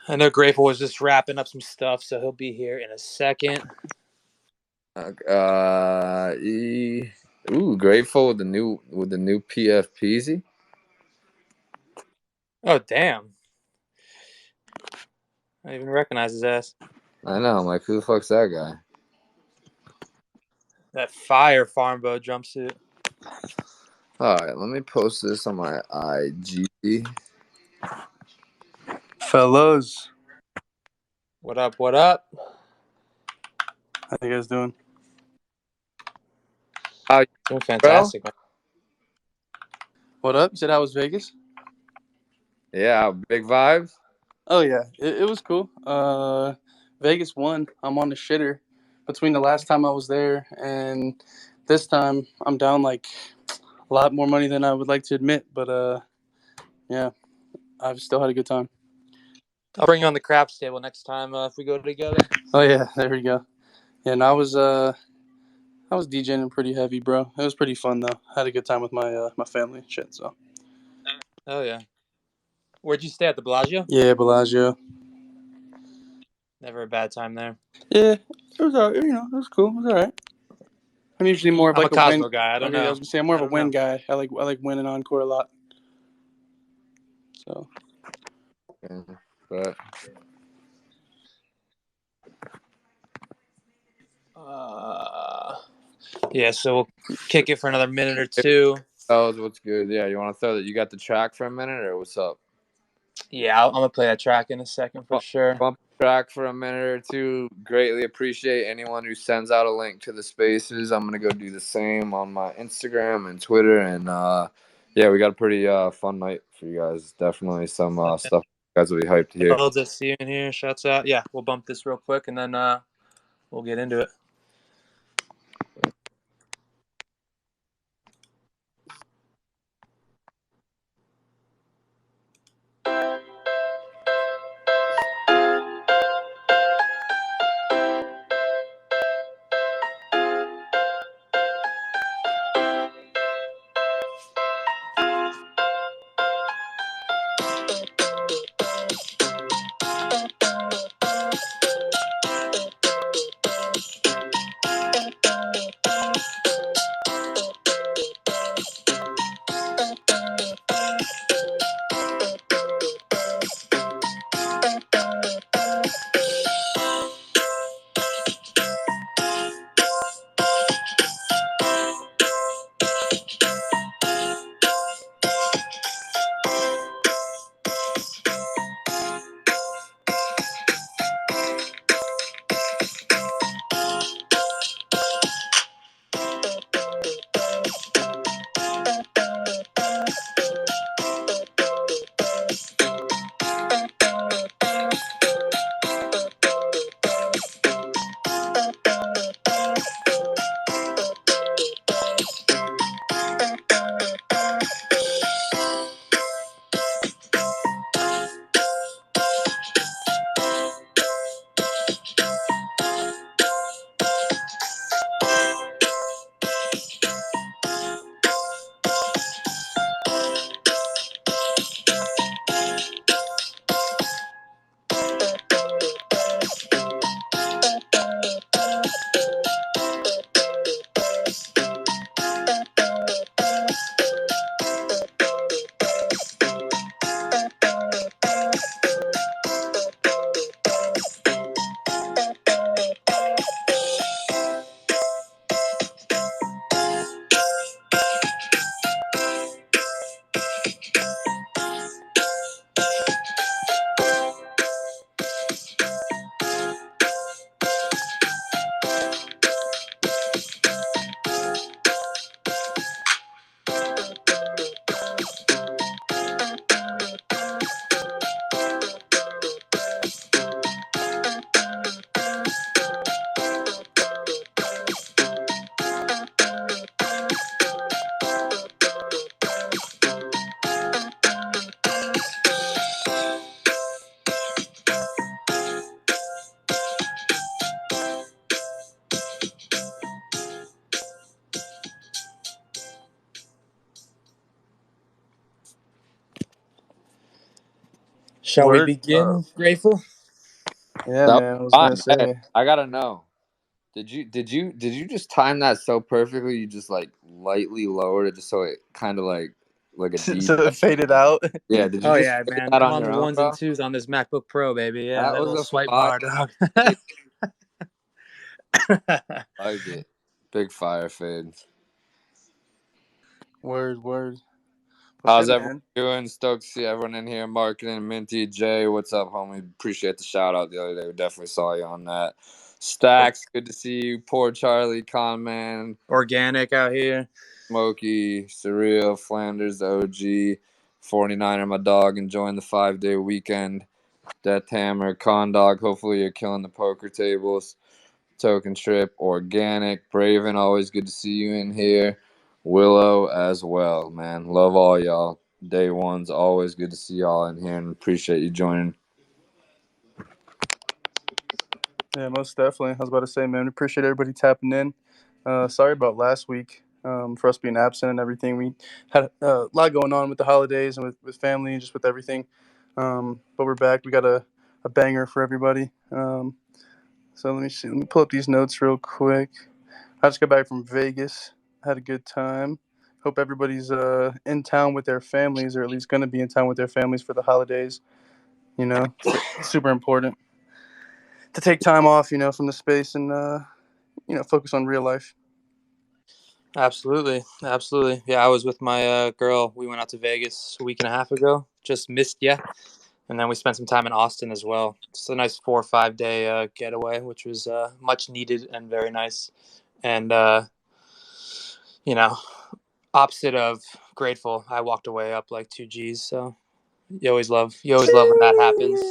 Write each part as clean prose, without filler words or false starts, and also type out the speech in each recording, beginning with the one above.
I know Grateful was just wrapping up some stuff, so he'll be here in a second. Grateful with the new PFPZ. Oh damn! I didn't even recognize his ass. I know. I'm like, who the fuck's that guy? That fire farm boat jumpsuit. All right, let me post this on my IG. Fellas, What up? What up? how you guys doing? Doing fantastic, man. What up? You said how was Vegas? Yeah, big vibes. Oh yeah, it was cool. Vegas won. I'm on the shitter. Between the last time I was there and this time, I'm down like a lot more money than I would like to admit. But yeah, I've still had a good time. I'll bring you on the craps table next time if we go together. Oh yeah, there we go. Yeah, and I was DJing pretty heavy, bro. It was pretty fun though. Had a good time with my family and shit. So Oh yeah. Where'd you stay at the Bellagio? yeah, Bellagio. Never a bad time there. Yeah, it was alright. You know, it was cool. It was alright. I'm usually more of I'm like a a win. Cosmo guy. I don't Okay, I know. was gonna say I'm more of a win guy. I like winning encore a lot. So. But Yeah, so we'll kick it for another minute or two. oh, what's good? Yeah, you want to throw that? You got the track for a minute, or what's up? Yeah, I'm gonna play that track in a second for sure. Bump the track for a minute or two. Greatly appreciate anyone who sends out a link to the spaces. I'm gonna go do the same on my Instagram and Twitter, and yeah, we got a pretty fun night for you guys. Definitely some stuff you guys will be hyped to hear. I'll just see you in here. Shouts out. Yeah, we'll bump this real quick and then we'll get into it. Shall we Word. begin, Grateful? Yeah, That was man. I was gonna fun. Hey, say. I gotta know. Did you just time that so perfectly? You just like lightly lowered it just so it kind of like a D. So it faded out. Yeah, did you Oh just yeah, figure man. that I'm on on the your own, ones and bro? twos on this MacBook Pro, baby. Yeah, That that was little a swipe fire bar, dog. fade. Like it. Big fire fades. Word. Well, How's shit, everyone man. doing? Stoked to see everyone in here. Marketing, Minty, Jay, what's up, homie? Appreciate the shout out the other day. We definitely saw you on that. Stacks, good to see you. Poor Charlie, Conman, Organic out here. Smokey, Surreal, Flanders, the OG, 49er, my dog, enjoying the 5-day weekend. Death Hammer, Condog, hopefully you're killing the poker tables. Token Trip, Organic, Braven, always good to see you in here. Willow as well, man. Love all y'all. Day one's always good to see y'all in here and appreciate you joining. Yeah, most definitely. I was about to say, man, we appreciate everybody tapping in. Sorry about last week for us being absent and everything. We had a lot going on with the holidays and with family and just with everything. But we're back. We got a banger for everybody. So let me see. Let me pull up these notes real quick. I just got back from Vegas. Had a good time. Hope everybody's in town with their families, or at least going to be in town with their families for the holidays. You know, it's super important to take time off, from the space and focus on real life. Absolutely, absolutely. Yeah, I was with my girl. We went out to Vegas a week and a half ago. Just missed ya, and then we spent some time in Austin as well. It's a nice 4 or 5 day getaway, which was much needed and very nice. And you know, opposite of grateful, I walked away up like 2 G's. So you always love when that happens.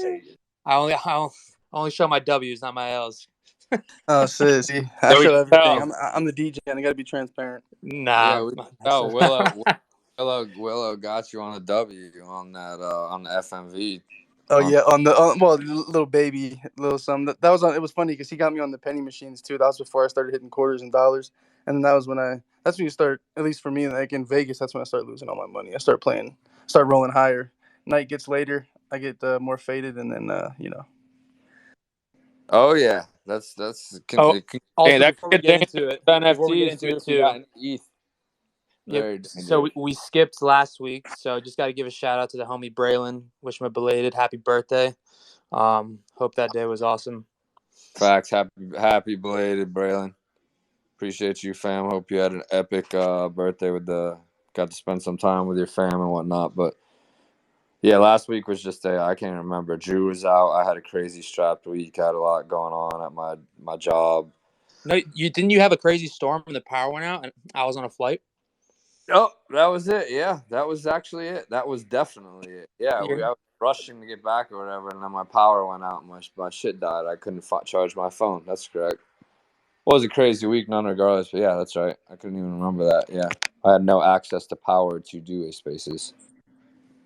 I only show my W's, not my L's. Oh, sis, see, I Yeah, we show can everything. tell. I'm the DJ, and I got to be transparent. Yeah, Nah, we can that's tell. Willow got you on a W on that on the FMV. Oh On yeah, well, little baby, little some. That was on. It was funny because he got me on the penny machines too. That was before I started hitting quarters and dollars, and then that was when I. That's when you start. At least for me, like in Vegas, that's when I start losing all my money. I start rolling higher. Night gets later, I get more faded, and then oh yeah, oh. hey, Also, that before we could get get into dangerous it, with before we get NFTs into too it if you got too, an ETH. yep. Very So dangerous. we skipped last week, so just got to give a shout out to the homie Braylon. Wish him a belated happy birthday. Hope that day was awesome. Facts. Happy belated, Braylon. Appreciate you, fam. Hope you had an epic birthday with got to spend some time with your fam and whatnot. But yeah, last week was just I can't remember. Drew was out. I had a crazy strapped week. I had a lot going on at my job. No, you have a crazy storm and the power went out, and I was on a flight. Oh, that was it. Yeah, that was actually it. That was definitely it. Yeah, I Yeah. was rushing to get back or whatever, and then my power went out and my shit died. I couldn't charge my phone. That's correct. Well, it was a crazy week, none regardless. But yeah, that's right. I couldn't even remember that. Yeah, I had no access to power to do a spaces.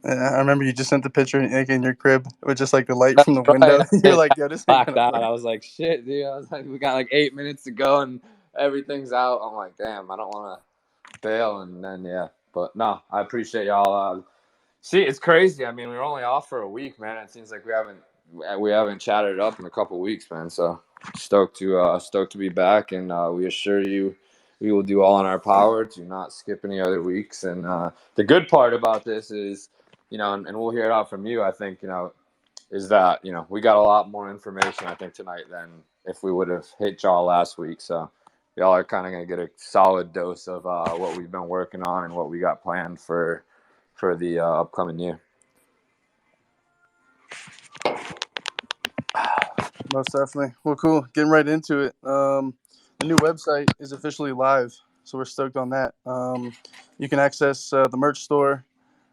I remember you just sent the picture like in your crib with just like the light That's from the right. window. You're like, yo, this ain't Blacked gonna out. work. I was like, shit, dude. I was like, we got like 8 minutes to go and everything's out. I'm like, damn, I don't want to bail. And then yeah, but no, I appreciate y'all. See, it's crazy. I mean, we were only off for a week, man. It seems like we haven't chatted it up in a couple weeks, man. So stoked to be back, and we assure you, we will do all in our power to not skip any other weeks. And the good part about this is, and we'll hear it out from you. I think is that we got a lot more information I think tonight than if we would have hit y'all last week. So y'all are kind of gonna get a solid dose of what we've been working on and what we got planned for the upcoming year. Most definitely. Well, cool. Getting right into it. The new website is officially live, so we're stoked on that. You can access the merch store.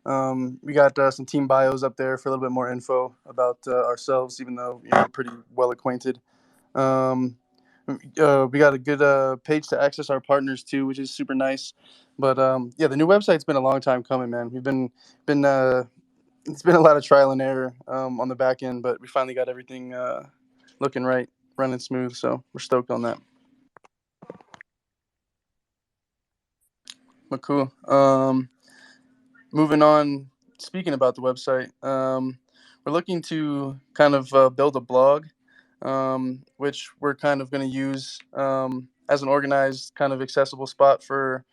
We got some team bios up there for a little bit more info about ourselves, even though we're pretty well acquainted. Um, we got a good page to access our partners too, which is super nice. But yeah, the new website's been a long time coming, man. We've been it's been a lot of trial and error on the back end, but we finally got everything looking right, running smooth. So we're stoked on that. But cool. Moving on. Speaking about the website, we're looking to kind of build a blog, which we're kind of going to use as an organized, kind of accessible spot for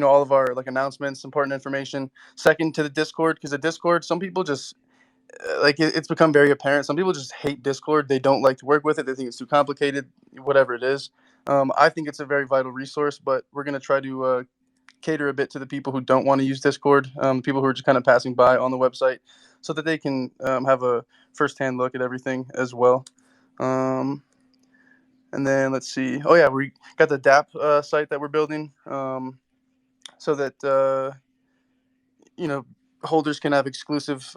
all of our like announcements, important information. Second to the Discord, because the Discord, some people just it's become very apparent. Some people just hate Discord. They don't like to work with it. They think it's too complicated. Whatever it is, I think it's a very vital resource. But we're going to try to cater a bit to the people who don't want to use Discord, people who are just kind of passing by on the website, so that they can have a firsthand look at everything as well. And then let's see. Oh yeah, we got the DAP site that we're building, so that holders can have exclusive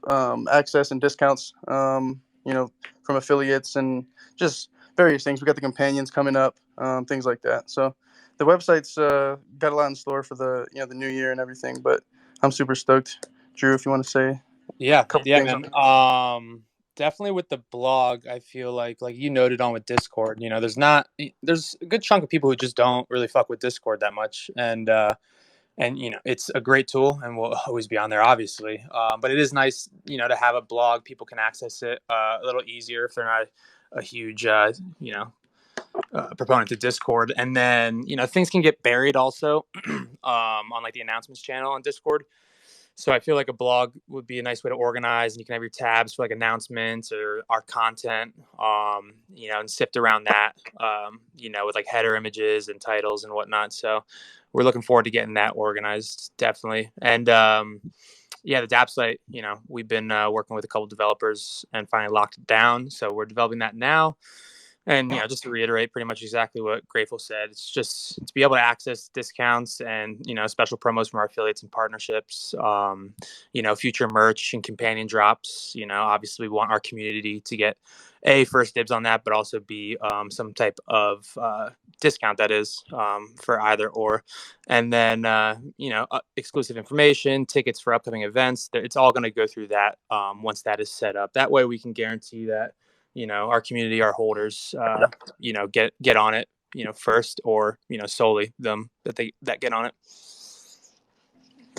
access and discounts. From affiliates and just various things. We got the companions coming up, things like that. So the website's got a lot in store for the new year and everything. But I'm super stoked. Drew, if you want to say Yeah, a couple yeah, things. man. Definitely with the blog, I feel like you noted on with Discord, there's a good chunk of people who just don't really fuck with Discord that much, and it's a great tool and will always be on there, obviously. But it is nice, to have a blog. People can access it a little easier if they're not a huge, proponent to Discord. And then things can get buried also on like the announcements channel on Discord. So I feel like a blog would be a nice way to organize, and you can have your tabs for like announcements or our content, and sift around that, with like header images and titles and whatnot. So we're looking forward to getting that organized, definitely. And the DApp site, we've been working with a couple developers and finally locked it down. So we're developing that now. And just to reiterate pretty much exactly what Grateful said, it's just to be able to access discounts and special promos from our affiliates and partnerships, future merch and companion drops. Obviously we want our community to get first dibs on that, but also b some type of discount that is for either or. And then exclusive information, tickets for upcoming events. It's all going to go through that once that is set up. That way we can guarantee that our community, our holders, get on it, first, or solely them that get on it.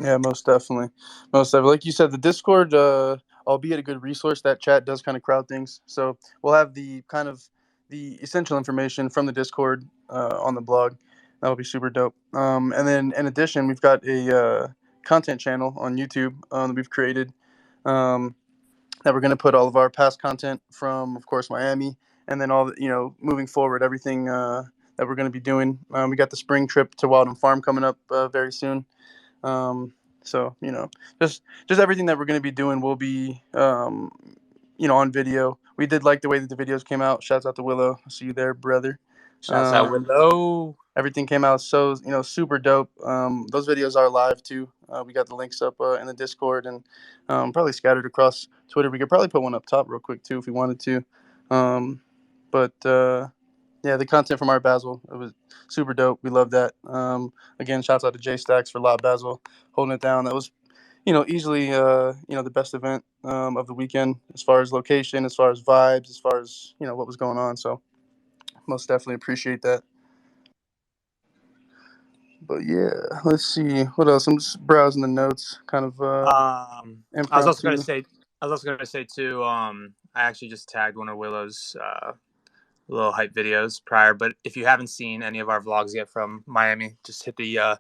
Yeah, most definitely. Like you said, the Discord, albeit a good resource, that chat does kind of crowd things. So we'll have the essential information from the Discord on the blog. That'll be super dope. And then in addition, we've got a content channel on YouTube that we've created, that we're going to put all of our past content from, of course, Miami, and then all moving forward, everything that we're going to be doing. We got the spring trip to Wildham Farm coming up very soon. So just everything that we're going to be doing will be on video. We did like the way that the videos came out. Shouts out to Willow. I see you there, brother. Shouts out Willow. Everything came out so super dope. Those videos are live too. We got the links up in the Discord and probably scattered across Twitter. We could probably put one up top real quick too if we wanted to. But the content from Art Basel, it was super dope. We love that. Again, shouts out to Jay Stacks for Lot Basel holding it down. That was easily the best event of the weekend as far as location, as far as vibes, as far as what was going on. So most definitely appreciate that. But yeah, let's see what else. I'm just browsing the notes, kind of. I was also going to say too. I actually just tagged one of Willow's little hype videos prior. But if you haven't seen any of our vlogs yet from Miami, just hit the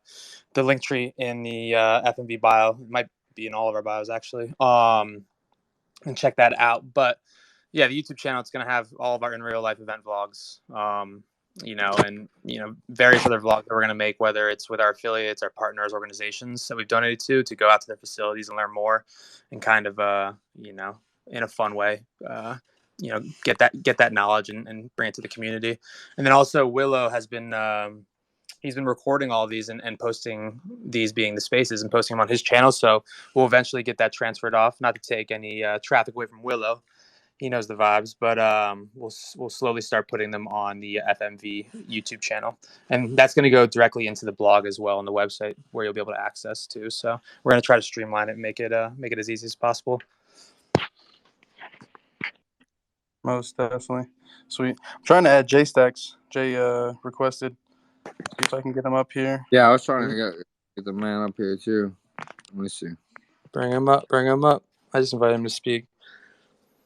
link tree in the FMV bio. It might be in all of our bios actually. And check that out. But yeah, the YouTube channel, it's going to have all of our in real life event vlogs. And various other vlogs that we're going to make, whether it's with our affiliates, our partners, organizations that we've donated to go out to their facilities and learn more, and kind of in a fun way, get that knowledge and bring it to the community. And then also Willow has been he's been recording all of these and posting these, being the spaces, and posting them on his channel. So we'll eventually get that transferred off, not to take any traffic away from Willow. He knows the vibes, but we'll slowly start putting them on the FMV YouTube channel, and that's going to go directly into the blog as well on the website, where you'll be able to access to. So we're going to try to streamline it and make it as easy as possible. Most definitely. Sweet. I'm trying to add J Stacks. Jay requested. See if I can get him up here. Yeah, I was trying to get the man up here too. Let me see. Bring him up. I just invited him to speak.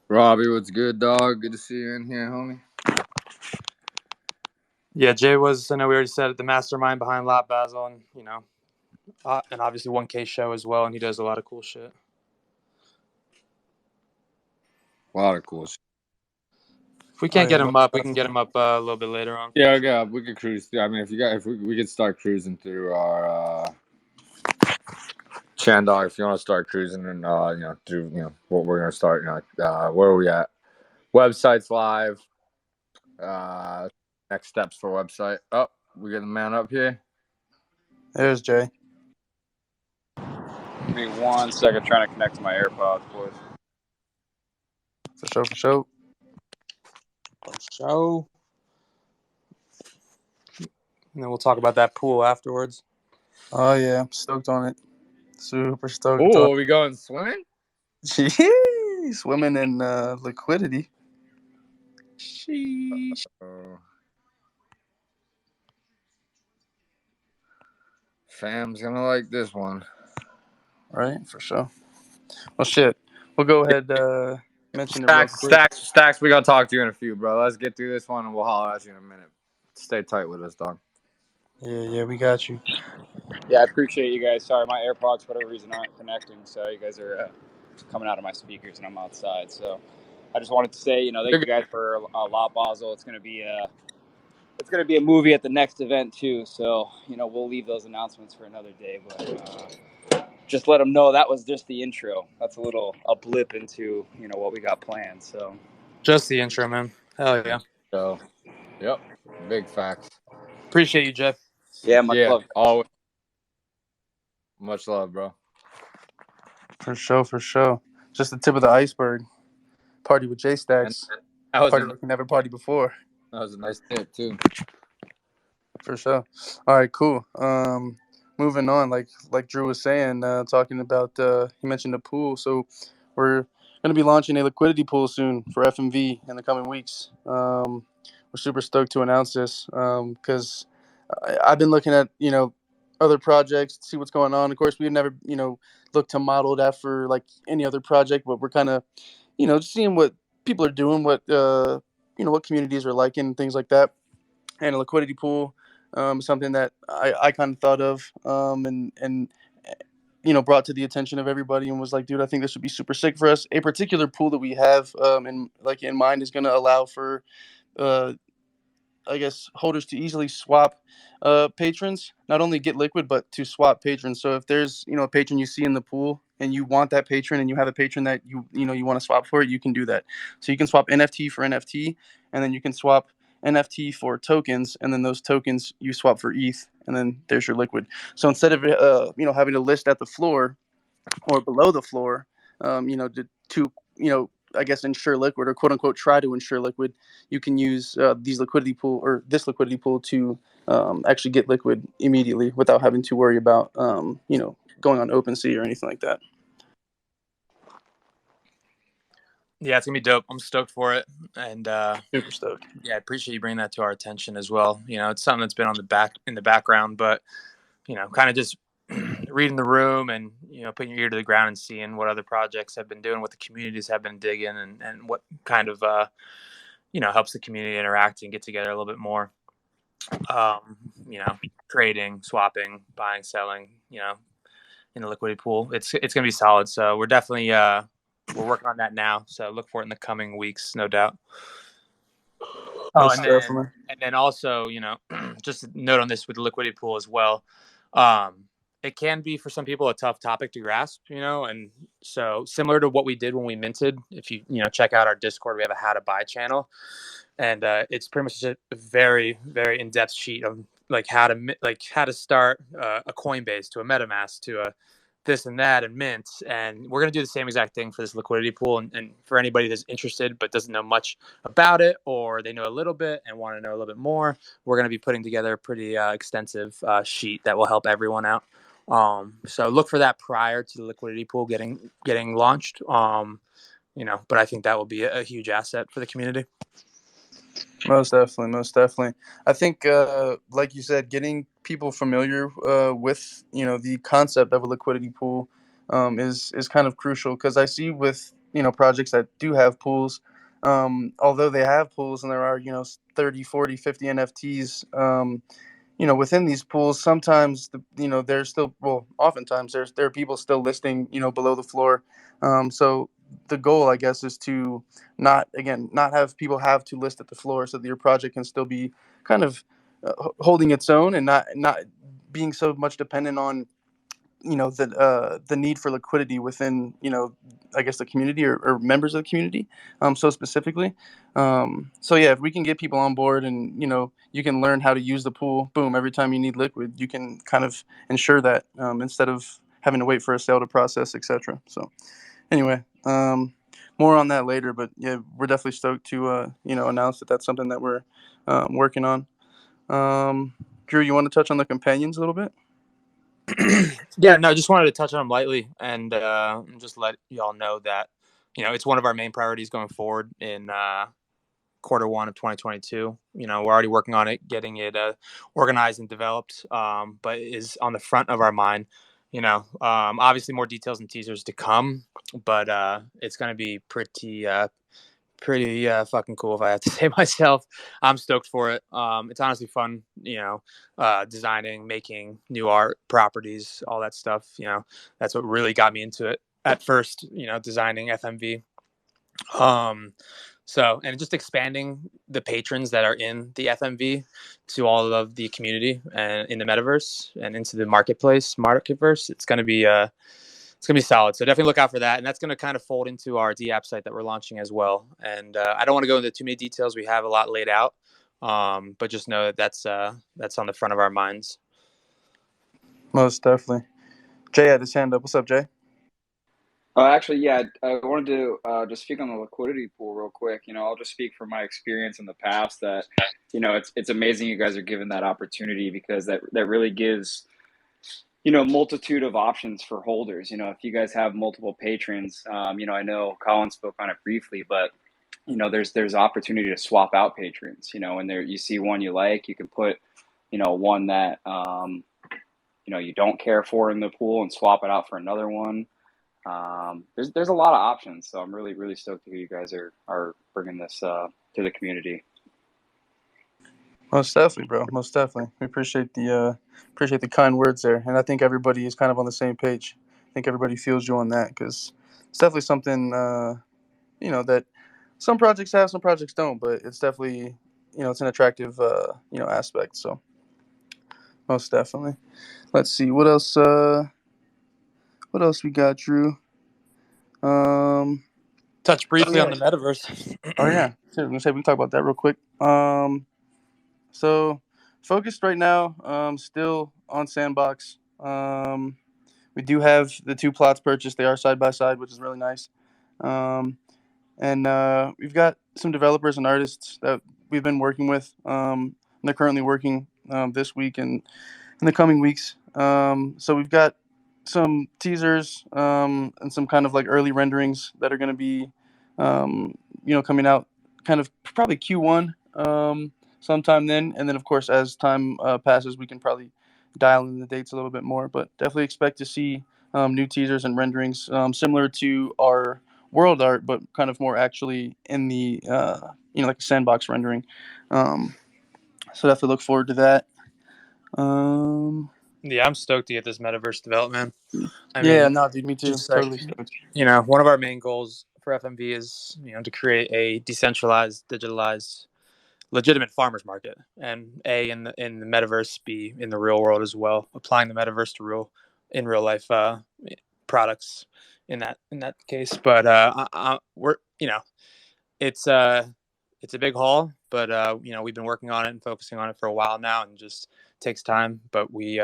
Robbie, what's good, dog? Good to see you in here, homie. Yeah, Jay was, I know we already said it, the mastermind behind Lot Basil, and and obviously 1K show as well, and he does a lot of cool shit. A lot of cool shit. If we can't get him up, we can get him up a little bit later on. Yeah, we could cruise through. I mean, if we could start cruising through our Chandog, if you want to start cruising and through what we're gonna start. Where are we at? Website's live. Next steps for website. Oh, we got the man up here. There's Jay. Give me 1 second, trying to connect to my AirPods, boys. For sure. And then we'll talk about that pool afterwards. Oh yeah, I'm stoked on it. Super stoked. Oh, are we going swimming? Swimming in liquidity. Sheesh. Fam's gonna like this one. Right, for sure. Well, shit. We'll go ahead mention it real quick. Stacks, we gotta talk to you in a few, bro. Let's get through this one and we'll holler at you in a minute. Stay tight with us, dog. Yeah, we got you. Yeah, I appreciate you guys. Sorry, my AirPods, for whatever reason, aren't connecting. So you guys are coming out of my speakers, and I'm outside. So I just wanted to say, thank you guys for Lot Basel. It's gonna be a movie at the next event too. So we'll leave those announcements for another day. But just let them know that was just the intro. That's a blip into what we got planned. So Just the intro, man. Hell yeah. So, yep, big facts. Appreciate you, Jeff. yeah, much love. Always. Much love, bro. For sure. Just the tip of the iceberg. Party with J Stacks. That was Party like you never partied before. That was a nice tip too. For sure. All right, cool. Moving on, like Drew was saying, talking about he mentioned the pool. So we're gonna be launching a liquidity pool soon for FMV in the coming weeks. We're super stoked to announce this because I've been looking at other projects to see what's going on. Of course, we've never looked to model that for like any other project, but we're kind of just seeing what people are doing, what what communities are liking, things like that. And a liquidity pool, something that I kind of thought of and brought to the attention of everybody and was like, dude, I think this would be super sick for us. A particular pool that we have in mind is going to allow for I guess holders to easily swap patrons, not only get liquid but to swap patrons. So if there's a patron you see in the pool and you want that patron and you have a patron that you want to swap for it, you can do that. So you can swap NFT for NFT, and then you can swap NFT for tokens, and then those tokens you swap for ETH, and then there's your liquid. So instead of having to list at the floor or below the floor, to I guess ensure liquid or quote unquote try to ensure liquid, you can use this liquidity pool to actually get liquid immediately without having to worry about going on Opensea or anything like that. Yeah, it's gonna be dope. I'm stoked for it, and Super stoked. Yeah, I appreciate you bringing that to our attention as well. It's something that's been in the background, but kind of just reading the room and putting your ear to the ground and seeing what other projects have been doing, what the communities have been digging, and what kind of helps the community interact and get together a little bit more. Trading, swapping, buying, selling, in the liquidity pool. It's gonna be solid. So we're definitely we're working on that now. So look for it in the coming weeks, no doubt. Oh, and then also, just a note on this with the liquidity pool as well. It can be for some people a tough topic to grasp, and so similar to what we did when we minted. If you check out our Discord, we have a how to buy channel, and it's pretty much just a very, very in-depth sheet of how to start a Coinbase to a MetaMask to a this and that and mint. And we're going to do the same exact thing for this liquidity pool. And for anybody that's interested but doesn't know much about it, or they know a little bit and want to know a little bit more, we're going to be putting together a pretty extensive sheet that will help everyone out. So look for that prior to the liquidity pool getting launched. But I think that will be a huge asset for the community. Most definitely. I think, like you said, getting people familiar with the concept of a liquidity pool is kind of crucial, because I see with projects that do have pools. Although they have pools and there are 30, 40, 50 NFTs within these pools, sometimes there's still, well, oftentimes there are people still listing below the floor. So the goal, I guess, is to not have people have to list at the floor, so that your project can still be kind of holding its own, and not being so much dependent on the need for liquidity within I guess the community, or members of the community, so specifically. So yeah, if we can get people on board, and you can learn how to use the pool, boom, every time you need liquid, you can kind of ensure that, instead of having to wait for a sale to process, etc. So anyway, more on that later, but yeah, we're definitely stoked to announce that that's something that we're working on. Drew, you want to touch on the companions a little bit? Yeah, no, just wanted to touch on them lightly, and just let y'all know that it's one of our main priorities going forward in Q1 of 2022. We're already working on it, getting it organized and developed, but it is on the front of our mind. Obviously more details and teasers to come, but it's going to be pretty fucking cool, if I have to say myself. I'm stoked for it. It's honestly fun, designing, making new art properties, all that stuff. That's what really got me into it at first, designing FMV. And just expanding the patrons that are in the FMV to all of the community and in the metaverse and into the Marketverse. It's gonna be solid. So definitely look out for that, and that's gonna kind of fold into our D app site that we're launching as well. And I don't want to go into too many details. We have a lot laid out, but just know that that's on the front of our minds. Most definitely. Jay had his hand up. What's up, Jay? Actually, yeah, I wanted to just speak on the liquidity pool real quick. I'll just speak from my experience in the past that, it's amazing you guys are given that opportunity, because that really gives, multitude of options for holders. If you guys have multiple patrons, I know Colin spoke on it briefly, but there's opportunity to swap out patrons. When you see one you like, you can put, one that you don't care for in the pool and swap it out for another one. There's a lot of options, so I'm really, really stoked to hear you guys are bringing this to the community. Most definitely, bro. Most definitely. We appreciate the kind words there, and I think everybody is kind of on the same page. I think everybody feels you on that, because it's definitely something that some projects have, some projects don't, but it's definitely it's an attractive aspect. So most definitely. Let's see what else. What else we got, Drew? Touch briefly yeah. on the metaverse. Oh yeah, sure, we can talk about that real quick. So focused right now, still on Sandbox. We do have the 2 plots purchased. They are side by side, which is really nice. And we've got some developers and artists that we've been working with. And they're currently working this week and in the coming weeks. So we've got some teasers, and some kind of like early renderings that are going to be, coming out kind of probably Q1, sometime then. And then, of course, as time passes, we can probably dial in the dates a little bit more. But definitely expect to see new teasers and renderings, similar to our world art, but kind of more actually in the, like a sandbox rendering. So definitely look forward to that. Yeah, I'm stoked to get this metaverse development. Dude, me too. Just Totally stoked. one of our main goals for FMV is to create a decentralized, digitalized, legitimate farmers market, and in the metaverse, be in the real world as well, applying the metaverse to real life products in that case. But we're it's a big haul, but we've been working on it and focusing on it for a while now, and just takes time. But we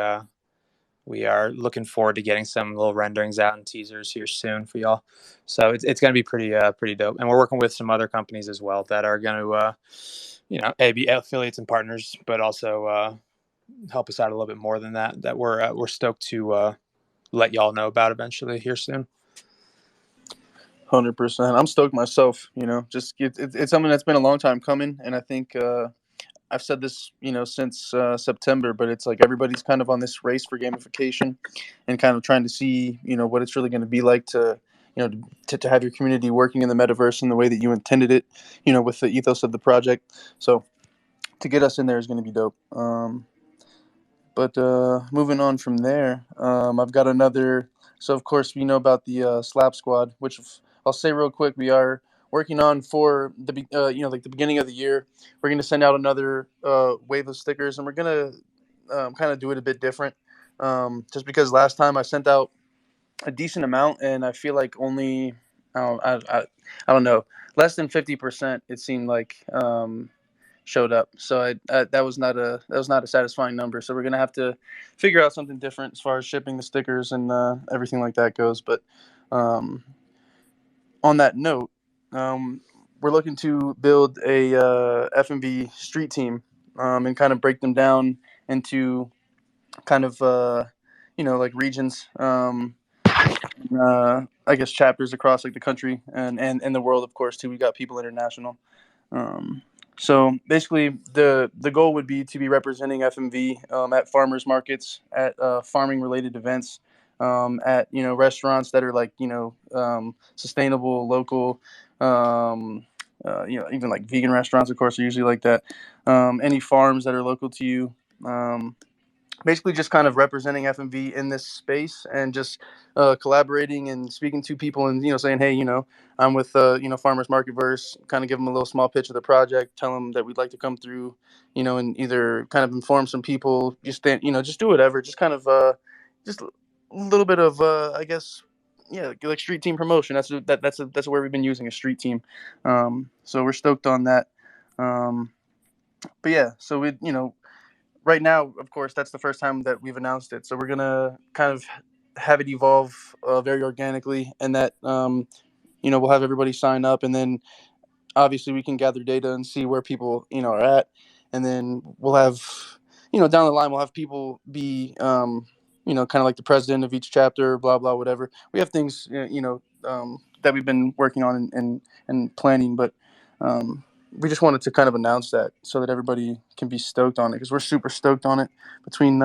are looking forward to getting some little renderings out and teasers here soon for y'all. So it's going to be pretty dope. And we're working with some other companies as well that are going to be affiliates and partners, but also help us out a little bit more than that. That we're stoked to let y'all know about eventually here soon. 100%. I'm stoked myself. Just it's something that's been a long time coming, and I think I've said this, since September, but it's like everybody's kind of on this race for gamification, and kind of trying to see, what it's really going to be like to, to have your community working in the metaverse in the way that you intended it, with the ethos of the project. So to get us in there is going to be dope. But moving on from there, I've got another. So of course we know about the Slap Squad, which I'll say real quick, we are working on for like the beginning of the year. We're going to send out another wave of stickers, and we're going to kind of do it a bit different. Just because last time I sent out a decent amount, and I feel like only I don't know, less than 50%. It seemed like. Showed up. So that was not a satisfying number. So we're gonna have to figure out something different as far as shipping the stickers and everything like that goes. But um, on that note, we're looking to build a FMV street team and kind of break them down into kind of like regions. I guess chapters across like the country and the world, of course, too. We got people international. Um, so basically, the goal would be to be representing FMV at farmers markets, at farming related events, at restaurants that are like sustainable, local, even like vegan restaurants, of course, are usually like that. Any farms that are local to you. Basically just kind of representing FMV in this space and just collaborating and speaking to people and saying, hey, I'm with Farmers Marketverse. Kind of give them a little small pitch of the project, tell them that we'd like to come through, and either kind of inform some people, just do whatever, just kind of just a little bit of I guess, yeah, like street team promotion. That's where we've been using a street team. So we're stoked on that. But yeah, so we right now, of course, that's the first time that we've announced it. So we're gonna kind of have it evolve very organically, and that we'll have everybody sign up, and then obviously we can gather data and see where people are at, and then we'll have down the line we'll have people be kind of like the president of each chapter, blah blah whatever. We have things that we've been working on and planning, but we just wanted to kind of announce that so that everybody can be stoked on it, because we're super stoked on it between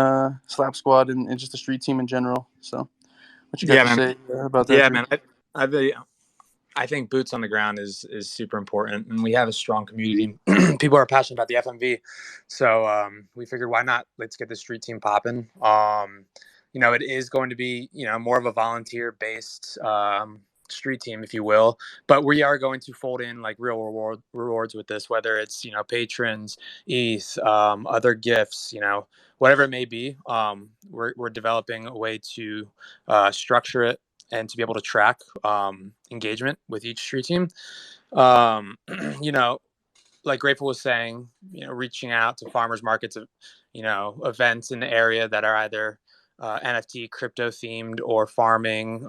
Slap Squad and just the street team in general. So what you got Yeah, to man. say about that, Yeah, Drew? man. I think boots on the ground is super important, and we have a strong community. People are passionate about the FMV, so we figured why not? Let's get the street team popping. It is going to be more of a volunteer based street team, if you will, but we are going to fold in like real rewards with this, whether it's patrons, ETH, other gifts, whatever it may be. We're developing a way to structure it and to be able to track engagement with each street team. Um, you know, like Grateful was saying, reaching out to farmers markets, events in the area that are either NFT, crypto themed, or farming,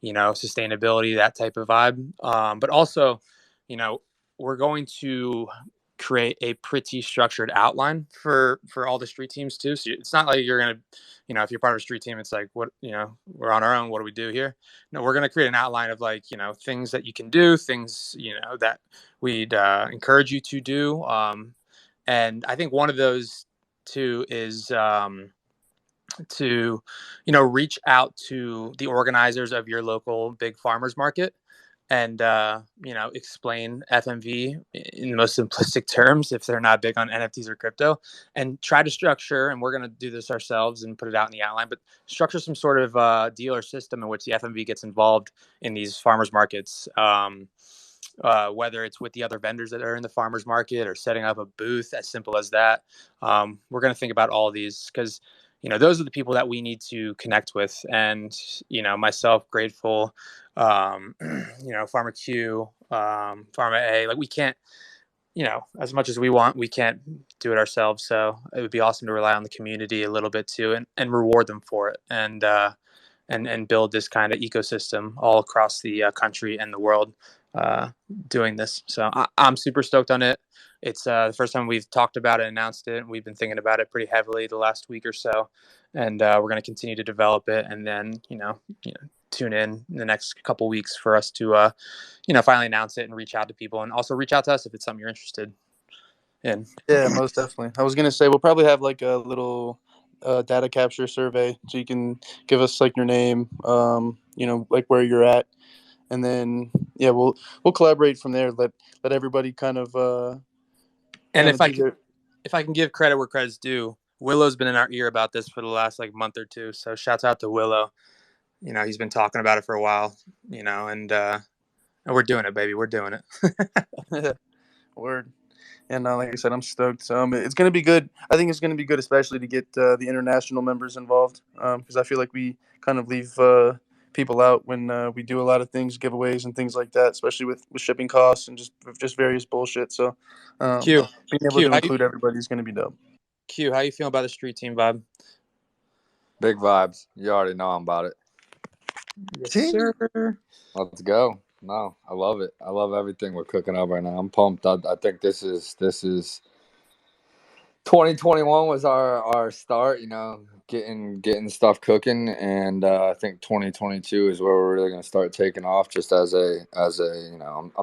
sustainability, that type of vibe. But also, you know, we're going to create a pretty structured outline for all the street teams too. So it's not like you're gonna, if you're part of a street team, it's like what we're on our own. What do we do here? No, we're gonna create an outline of like things that you can do, things that we'd encourage you to do. And I think one of those too is to reach out to the organizers of your local big farmers market and explain FMV in the most simplistic terms if they're not big on NFTs or crypto, and try to structure, and we're going to do this ourselves and put it out in the outline, but structure some sort of deal or system in which the FMV gets involved in these farmers markets. Whether it's with the other vendors that are in the farmers market or setting up a booth, as simple as that. We're going to think about all of these because those are the people that we need to connect with. And myself, Grateful, Farmer Q, Pharma A, like we can't, as much as we want, we can't do it ourselves. So it would be awesome to rely on the community a little bit too, and reward them for it, and build this kind of ecosystem all across the country and the world doing this. So I'm super stoked on it. It's the first time we've talked about it, announced it, and we've been thinking about it pretty heavily the last week or so. And we're going to continue to develop it, and then tune in the next couple weeks for us to finally announce it and reach out to people, and also reach out to us if it's something you're interested in. Yeah, most definitely. I was gonna say we'll probably have like a little data capture survey, so you can give us like your name, like where you're at, and then yeah, we'll collaborate from there. Let everybody kind of And do their. if I can give credit where credit's due, Willow's been in our ear about this for the last like month or two. So shouts out to Willow. He's been talking about it for a while. And we're doing it, baby. We're doing it. Word. And like I said, I'm stoked. It's going to be good. I think it's going to be good, especially to get the international members involved, because I feel like we kind of leave people out when we do a lot of things, giveaways and things like that, especially with shipping costs and just various bullshit. So Q, being able Q, to include everybody is going to be dope. Q, how you feeling about the street team vibe? Big vibes. You already know I'm about it. Yes, sir. Let's go. No, I love it. I love everything we're cooking up right now. I'm pumped. I think this is 2021 was our start, getting stuff cooking, and I think 2022 is where we're really going to start taking off. Just as I'm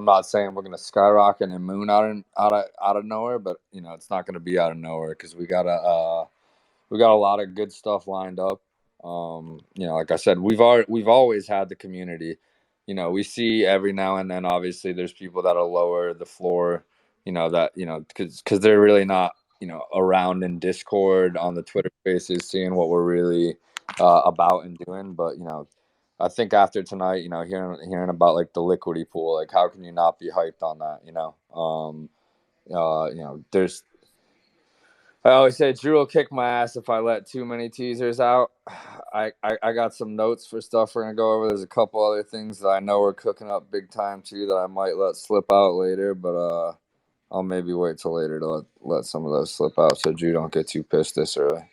not saying we're going to skyrocket and moon out of nowhere, but it's not going to be out of nowhere because we got a lot of good stuff lined up. Like I said, we've always had the community. We see every now and then. Obviously, there's people that'll lower the floor. Because they're really not around in Discord on the Twitter Spaces, seeing what we're really about and doing. But I think after tonight, hearing about like the liquidy pool, like how can you not be hyped on that? There's I always say Drew will kick my ass if I let too many teasers out. I got some notes for stuff we're gonna go over. There's a couple other things that I know we're cooking up big time too that I might let slip out later, but I'll maybe wait till later to let some of those slip out so Drew don't get too pissed this early.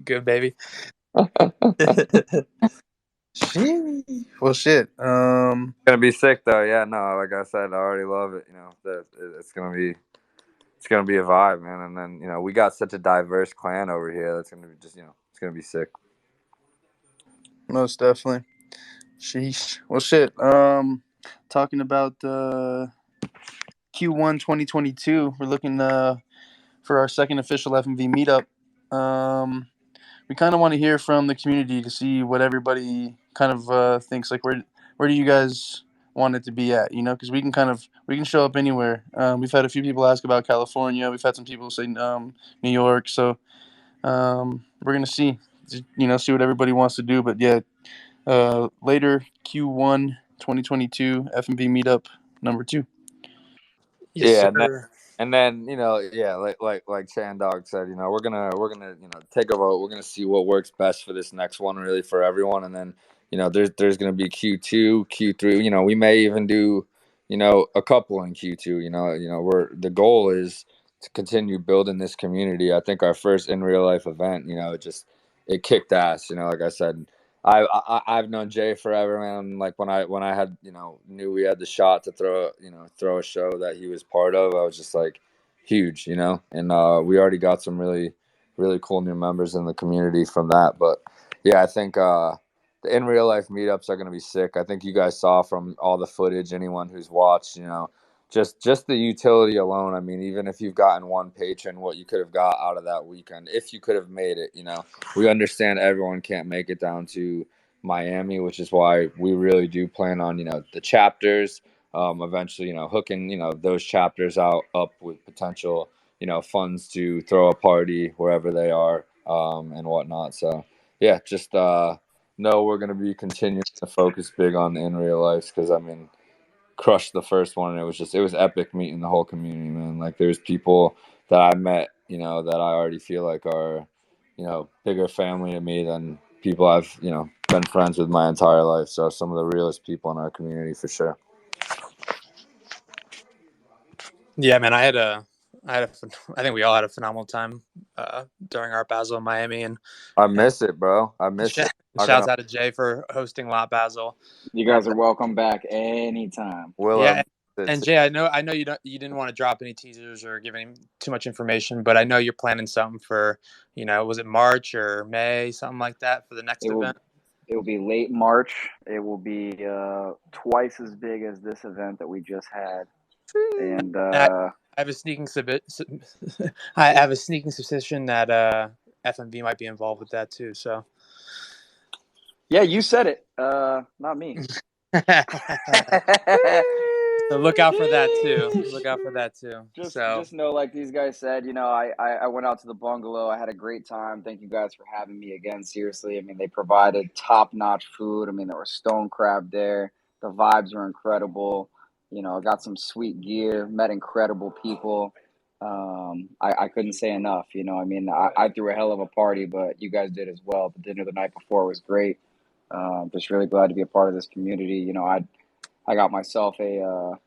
Good, baby. Well, shit. It's gonna be sick though. Yeah, no, like I said, I already love it. It's gonna be a vibe, man. And then we got such a diverse clan over here. That's gonna be just it's gonna be sick. Most definitely. Sheesh. Well, shit. Talking about Q1 2022, we're looking for our second official FMV meetup. We kind of want to hear from the community to see what everybody kind of thinks. Like, where do you guys want it to be at? Because we can show up anywhere. We've had a few people ask about California. We've had some people say New York. So we're gonna see, see what everybody wants to do. But yeah, later Q1 2022 FMV meetup number 2. Yes, Yeah, sir. and then yeah, like Chan Dog said, we're gonna take a vote. We're gonna see what works best for this next one, really for everyone. And then there's gonna be Q2, Q3. We may even do a couple in Q2. The goal is to continue building this community. I think our first in real life event, it kicked ass. Like I said, I've known Jay forever, man. Like when I had knew we had the shot to throw a show that he was part of, I was just like huge, And we already got some really really cool new members in the community from that. But yeah, I think the in real life meetups are gonna be sick. I think you guys saw from all the footage, anyone who's watched, just the utility alone. I mean, even if you've gotten one patron, what you could have got out of that weekend, if you could have made it, we understand everyone can't make it down to Miami, which is why we really do plan on, the chapters, eventually, hooking, those chapters up with potential, funds to throw a party wherever they are, and whatnot. So yeah, just know we're going to be continuing to focus big on the in real life because I mean, crushed the first one, and it was epic meeting the whole community, man. Like there's people that I met, that I already feel like are, bigger family to me than people I've, been friends with my entire life. So some of the realest people in our community for sure. Yeah, man. I think we all had a phenomenal time during our Basel in Miami, and I miss it, bro. I miss it. Shouts out to Jay for hosting Lot Basel. You guys are welcome back anytime. Yeah, and Jay, I know you didn't want to drop any teasers or give any too much information, but I know you're planning something for, was it March or May, something like that for the next event? It will be late March. It will be twice as big as this event that we just had. And I have a sneaking I have a sneaking suspicion that FMV might be involved with that too. So Yeah, you said it. Not me. so look out for that too. Look out for that too. So Just know, like these guys said, I went out to the bungalow. I had a great time. Thank you guys for having me again. Seriously, I mean, they provided top-notch food. I mean, there was stone crab there. The vibes were incredible. I got some sweet gear, met incredible people. I couldn't say enough. I mean, I threw a hell of a party, but you guys did as well. The dinner the night before was great. Just really glad to be a part of this community. I got myself a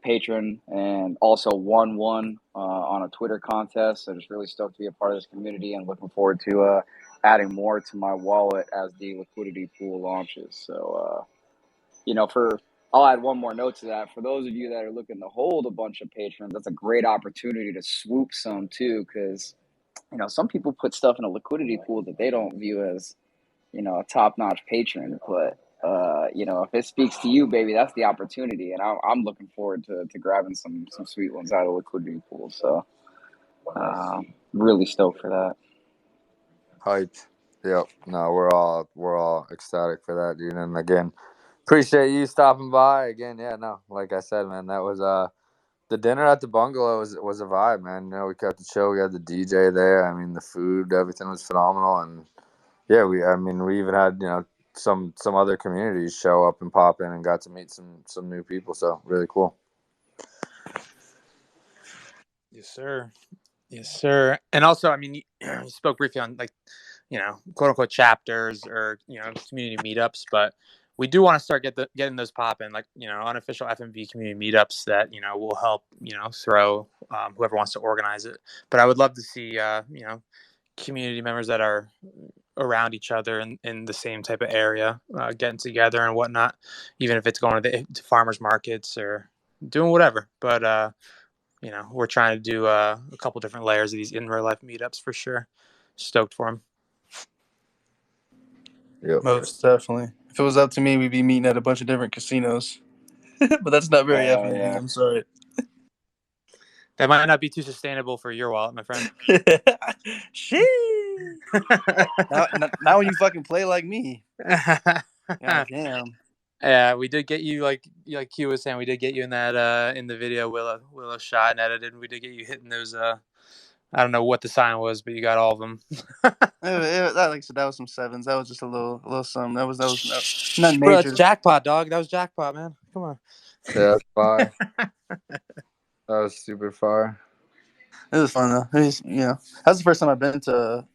patron and also won one on a Twitter contest. So just really stoked to be a part of this community and looking forward to adding more to my wallet as the liquidity pool launches. So, for I'll add one more note to that. For those of you that are looking to hold a bunch of patrons, that's a great opportunity to swoop some too, because some people put stuff in a liquidity pool that they don't view as a top-notch patron, but if it speaks to you, baby, that's the opportunity, and I'm looking forward to grabbing some sweet ones out of the liquidity pool. So, really stoked for that. Hyped. Yep. No, we're all ecstatic for that, dude. And again, appreciate you stopping by again. Yeah, no, like I said, man, that was the dinner at the bungalow was a vibe, man. We kept it chill. We had the DJ there. I mean, the food, everything was phenomenal, and yeah, we even had some other communities show up and pop in and got to meet some new people. So really cool. yes, sir. Yes, sir. And also, I mean, you spoke briefly on quote unquote chapters or community meetups, but we do want to start getting those popping, like unofficial FMV community meetups that will help throw whoever wants to organize it. But I would love to see community members that are around each other in the same type of area getting together and whatnot, even if it's going to farmers markets or doing whatever. But we're trying to do a couple different layers of these in real life meetups for sure. Stoked for them. Yep. Most definitely. If it was up to me, we'd be meeting at a bunch of different casinos. But that's not very FMV. Yeah. I'm sorry. That might not be too sustainable for your wallet, my friend. Shit. Now when you fucking play like me. God damn. Yeah, we did get you like Q was saying, we did get you in that in the video Willow shot and edited. We did get you hitting those I don't know what the sign was, but you got all of them. Like I said, that was some sevens. That was just a little something. That was not Bro, major. that's jackpot, dog. That was jackpot, man. Come on. Yeah, that's fire. That was super fire. It was fun though. That was the first time I've been to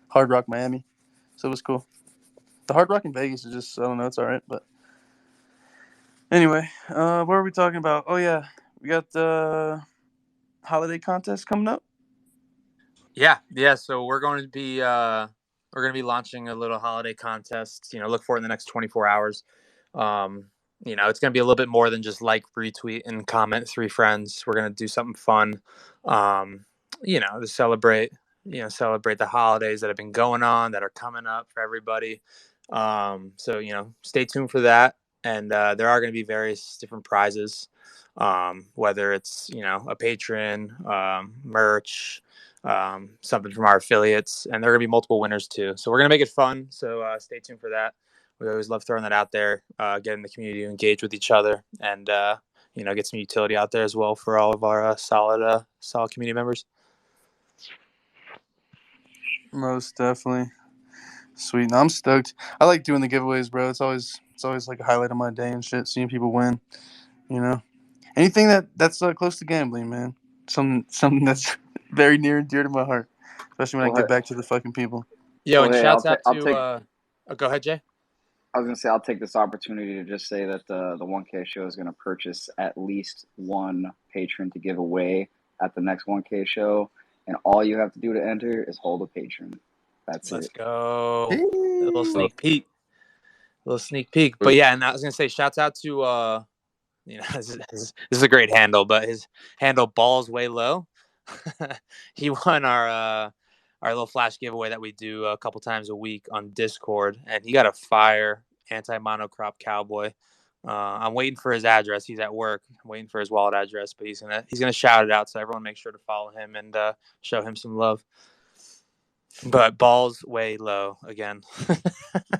Hard Rock Miami, so it was cool. The Hard Rock in Vegas is just, I don't know, it's all right. But anyway, what were we talking about? Oh yeah, we got the holiday contest coming up. Yeah. So we're going to be launching a little holiday contest. Look for it in the next 24 hours. It's going to be a little bit more than just like, retweet, and comment 3 friends. We're going to do something fun, to celebrate the holidays that have been going on, that are coming up for everybody. So, stay tuned for that. And there are going to be various different prizes, whether it's, a patron, merch, something from our affiliates, and there are going to be multiple winners too. So we're going to make it fun. So stay tuned for that. We always love throwing that out there, getting the community to engage with each other, and get some utility out there as well for all of our solid community members. Most definitely. Sweet. No, I'm stoked. I like doing the giveaways, bro. It's always like a highlight of my day and shit. Seeing people win, anything that's close to gambling, man. Something that's very near and dear to my heart, especially when I give back to the fucking people. Yo, Well, and hey, shouts out I'll to. take. Go ahead, Jay. I was gonna say I'll take this opportunity to just say that the 1K show is gonna purchase at least one patron to give away at the next 1K show, and all you have to do to enter is hold a patron. That's Let's it. go. A little sneak peek. But yeah, and I was gonna say, shouts out to this is a great handle, but his handle balls way low. He won our little flash giveaway that we do a couple times a week on Discord, and he got a fire anti-monocrop cowboy I'm waiting for his address. He's at work. I'm waiting for his wallet address, but he's gonna shout it out. So everyone, make sure to follow him and show him some love. But balls way low again.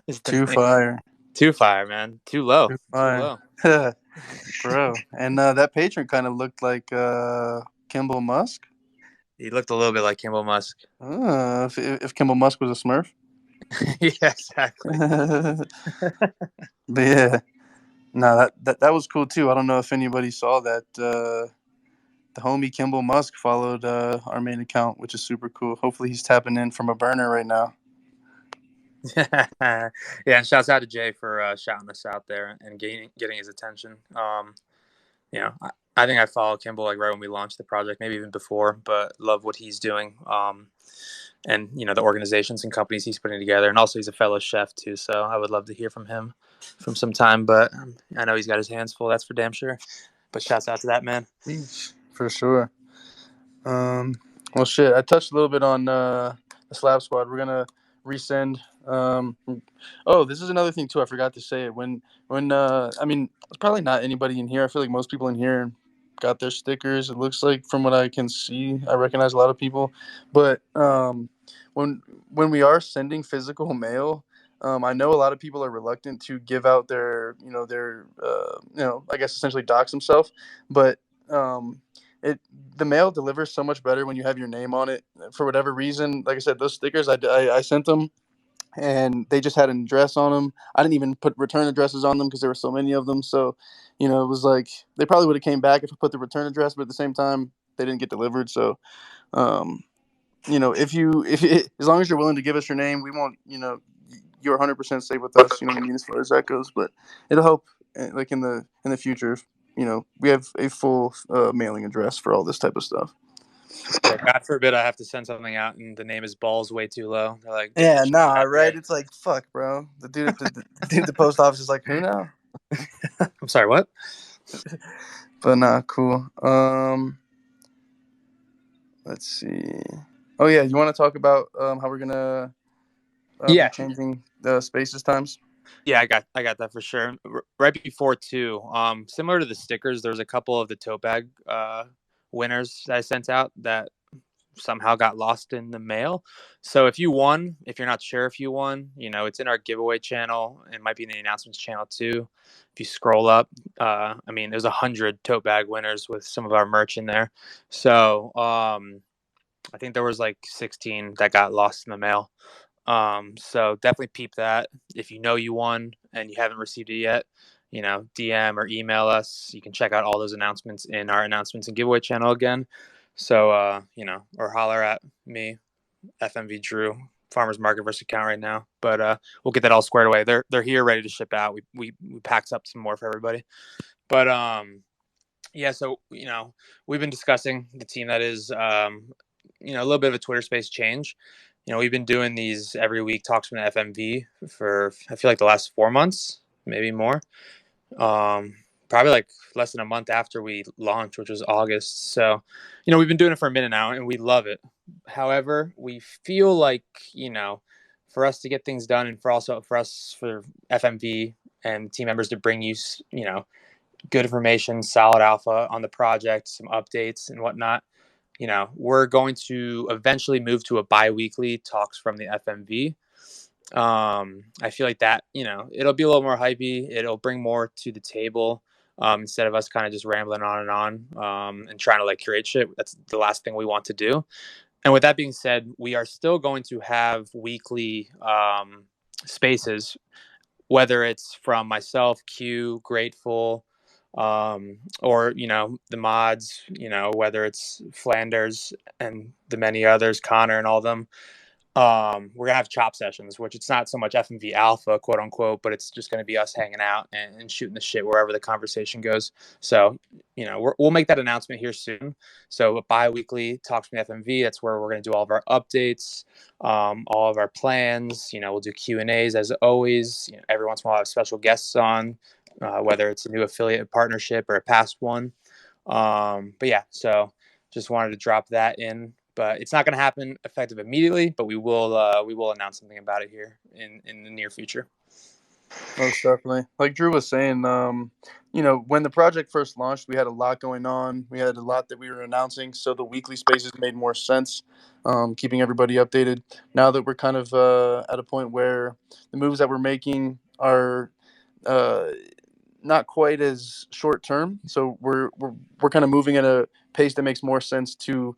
Is the Too thing. fire. Too fire, man. Too low. Too Too fire. low. Bro. And that patron kind of looked like Kimball Musk. He looked a little bit like Kimball Musk. If Kimball Musk was a Smurf. Yeah, exactly. But yeah, no, that was cool too. I don't know if anybody saw that. The homie Kimball Musk followed our main account, which is super cool. Hopefully, he's tapping in from a burner right now. Yeah, and shouts out to Jay for shouting us out there and getting his attention. You know, I think I followed Kimball like right when we launched the project, maybe even before, but love what he's doing. And you know, the organizations and companies he's putting together, and also he's a fellow chef too. So I would love to hear from him from some time, but I know he's got his hands full. That's for damn sure. But shouts out to that man. For sure. Well, shit. I touched a little bit on the Slab Squad. We're gonna resend. This is another thing too. I forgot to say it. When I mean, it's probably not anybody in here. I feel like most people in here got their stickers. It looks like, from what I can see, I recognize a lot of people. But when we are sending physical mail, I know a lot of people are reluctant to give out their I guess essentially dox themselves, but the mail delivers so much better when you have your name on it. For whatever reason, like I said, those stickers, I sent them and they just had an address on them. I didn't even put return addresses on them because there were so many of them. So, it was like they probably would have came back if I put the return address, but at the same time, they didn't get delivered. So, if as long as you're willing to give us your name, we won't, you're 100% safe with us. You know what I mean, as far as that goes. But it'll help, like in the future. We have a full mailing address for all this type of stuff. Yeah, God forbid I have to send something out and the name is balls way too low. They're like, yeah, nah, right? It's like, fuck, bro. The dude at the post office is like, who now? I'm sorry, what? But nah, cool. Let's see. Oh yeah, you want to talk about how we're gonna be changing the spaces times? Yeah, I got that for sure. Right before too, similar to the stickers, there was a couple of the tote bag winners that I sent out that somehow got lost in the mail. So if you're not sure if you won, it's in our giveaway channel. It might be in the announcements channel too. If you scroll up, there's 100 tote bag winners with some of our merch in there. So I think there was like 16 that got lost in the mail. So definitely peep that. If you know you won and you haven't received it yet, DM or email us. You can check out all those announcements in our announcements and giveaway channel again. So, or holler at me, FMV Drew, Farmers Marketverse account right now. But we'll get that all squared away. They're here ready to ship out. We packed up some more for everybody. But yeah, so we've been discussing the team that is a little bit of a Twitter space change. We've been doing these every week talks from the FMV for I feel like the last 4 months, maybe more. Probably like less than a month after we launched, which was August. So, we've been doing it for a minute now and we love it. However, we feel like, for us to get things done and for FMV and team members to bring you, good information, solid alpha on the project, some updates and whatnot, we're going to eventually move to a bi-weekly talks from the FMV. I feel like that, it'll be a little more hypey. It'll bring more to the table instead of us kind of just rambling on and trying to like curate shit. That's the last thing we want to do. And with that being said, we are still going to have weekly spaces, whether it's from myself, Q, Grateful, or the mods, whether it's Flanders and the many others, Connor and all of them. We're gonna have chop sessions, which it's not so much FMV alpha, quote unquote, but it's just gonna be us hanging out and shooting the shit wherever the conversation goes. So, we'll make that announcement here soon. So, bi-weekly talks from the FMV. That's where we're gonna do all of our updates, all of our plans. We'll do Q&As as always. Every once in a while, I'll have special guests on, whether it's a new affiliate partnership or a past one. But yeah, so just wanted to drop that in. But it's not going to happen effective immediately, but we will announce something about it here in the near future. Most definitely. Like Drew was saying, when the project first launched, we had a lot going on. We had a lot that we were announcing, so the weekly spaces made more sense, keeping everybody updated. Now that we're kind of at a point where the moves that we're making are uh, not quite as short term, so we're kind of moving at a pace that makes more sense to,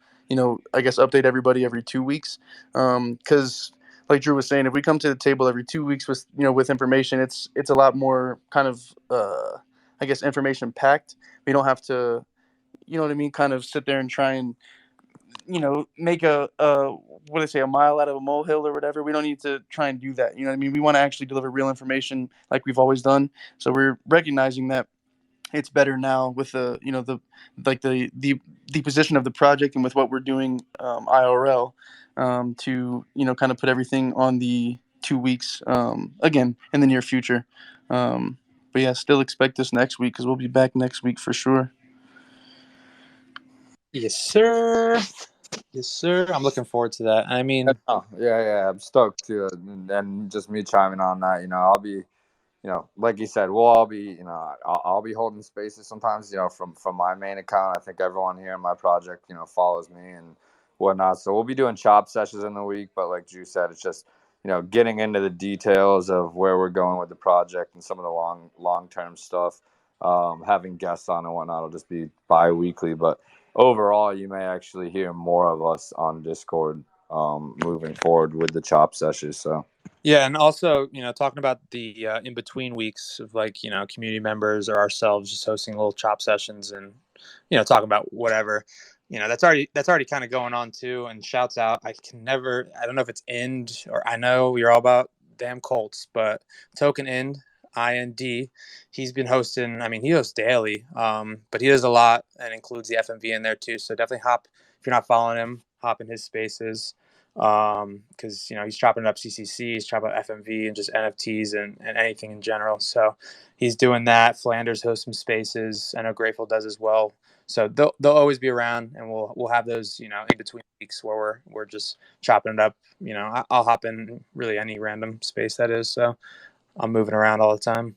I guess, update everybody every 2 weeks, because like Drew was saying, if we come to the table every 2 weeks with with information, it's a lot more kind of I guess information packed. We don't have to, you know what I mean, kind of sit there and try and make a what do they say, a mile out of a molehill or whatever. We don't need to try and do that. You know what I mean? We want to actually deliver real information like we've always done. So we're recognizing that it's better now with the like the position of the project and with what we're doing IRL, to kind of put everything on the 2 weeks, again in the near future. But yeah, still expect this next week because we'll be back next week for sure. Yes, sir. Yes, sir. I'm looking forward to that. I mean, Yeah, I'm stoked too. And just me chiming on that, I'll be, like you said, we'll all be, I'll be holding spaces sometimes, from my main account. I think everyone here in my project, follows me and whatnot. So we'll be doing chop sessions in the week. But like Drew said, it's just, getting into the details of where we're going with the project and some of the long term stuff. Having guests on and whatnot will just be bi-weekly. But overall, you may actually hear more of us on Discord moving forward with the chop sessions. So. yeah, and also, talking about the in between weeks of, like, community members or ourselves just hosting little chop sessions and, talking about whatever, that's already kind of going on too. And shouts out, I don't know if it's Ind, or I know you're all about damn Colts, but Token IND, he's been hosting. I mean, he hosts daily, but he does a lot and includes the FMV in there too. So definitely hop, if you're not following him, hop in his spaces, because he's chopping up CCC, he's chopping up FMV and just NFTs and anything in general. So he's doing that. Flanders hosts some spaces. I know Grateful does as well. So they'll always be around, and we'll have those in between weeks where we're just chopping it up. I'll hop in really any random space that is. So I'm moving around all the time.